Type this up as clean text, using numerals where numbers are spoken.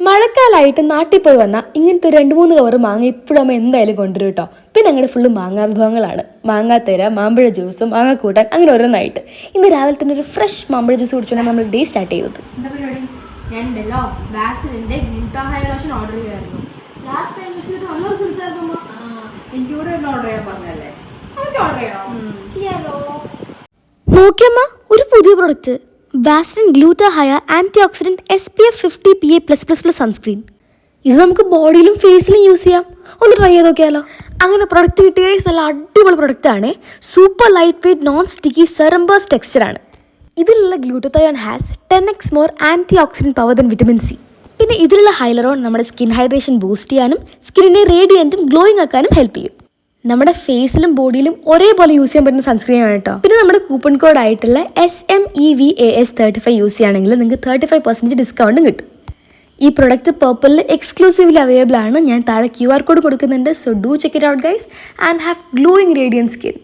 മഴക്കാലമായിട്ട് നാട്ടിൽ പോയി വന്നാൽ ഇങ്ങനത്തെ 2-3 കവർ മാങ്ങ ഇപ്പോഴും അമ്മ എന്തായാലും കൊണ്ടുവരും കേട്ടോ. പിന്നെ അങ്ങനെ ഫുള്ള് മാങ്ങാ വിഭവങ്ങളാണ്. മാങ്ങാത്തേര, മാമ്പഴ ജ്യൂസ്, മാങ്ങ കൂട്ടാൻ, അങ്ങനെ ഓരോന്നായിട്ട്. ഇന്ന് രാവിലെ തന്നെ ഒരു ഫ്രഷ് മാമ്പഴ ജ്യൂസ് കുടിച്ചുകൊണ്ടാണ് നമ്മൾ ഡേ സ്റ്റാർട്ട് ചെയ്തത്. ഞാൻ ഉണ്ടല്ലോ വാസലിന്റെ ഗ്ലൂട്ടാ ഹെയർ ലോഷൻ ഓർഡർ ചെയ്യായിരുന്നു. ലാസ്റ്റ് ടൈം വെച്ചിട്ട് നല്ല റിസൾട്ട്സ് ആയിരുന്നു. എനിക്ക് കൂടെ ഒന്ന് ഓർഡർ ചെയ്യാൻ പറഞ്ഞല്ലേ? നമുക്ക് ഓർഡർ ചെയ്യണോ? ചെയ്യാലോ. നോക്കിയമ്മ, ഒരു പുതിയ product, Vaseline gluta hair anti oxidant SPF 50 PA+++ sunscreen. ഇത് നമുക്ക് ബോഡിയിലും ഫേസിലും യൂസ് ചെയ്യാം. ഒന്ന് ട്രൈ ചെയ്ത് നോക്കിയാലോ. അങ്ങനെ പ്രൊഡക്റ്റ് കിട്ടിയ നല്ല അടിപൊളി പ്രൊഡക്റ്റാണ്. Super lightweight non sticky സെറംബേഴ്സ് ടെക്സ്ചറാണ്. ഇതിലുള്ള glutathione has 10x more antioxidant power than vitamin C. പിന്നെ ഇതിലുള്ള ഹൈലറോൺ നമ്മുടെ സ്കിൻ ഹൈഡ്രേഷൻ ബൂസ്റ്റ് ചെയ്യാനും സ്കിന്നിനെ റേഡിയൻറ്റും ഗ്ലോയിങ് ആക്കാനും ഹെൽപ്പ് ചെയ്യും. നമ്മുടെ ഫേസിലും ബോഡിയിലും ഒരേപോലെ യൂസ് ചെയ്യാൻ പറ്റുന്ന സൺസ്ക്രീൻ ആണ് കേട്ടോ. പിന്നെ നമ്മുടെ കൂപ്പൺ കോഡ് ആയിട്ടുള്ള SMEVAS35 യൂസ് ചെയ്യുകയാണെങ്കിൽ നിങ്ങൾക്ക് 35% ഡിസ്കൗണ്ടും കിട്ടും. ഈ പ്രൊഡക്റ്റ് പർപ്പിളിൽ എക്സ്ക്ലൂസീവ്ലി അവൈലബിൾ ആണ്. ഞാൻ താഴെ QR കോഡ് കൊടുക്കുന്നുണ്ട്. So do check it out guys and have glowing radiant skin.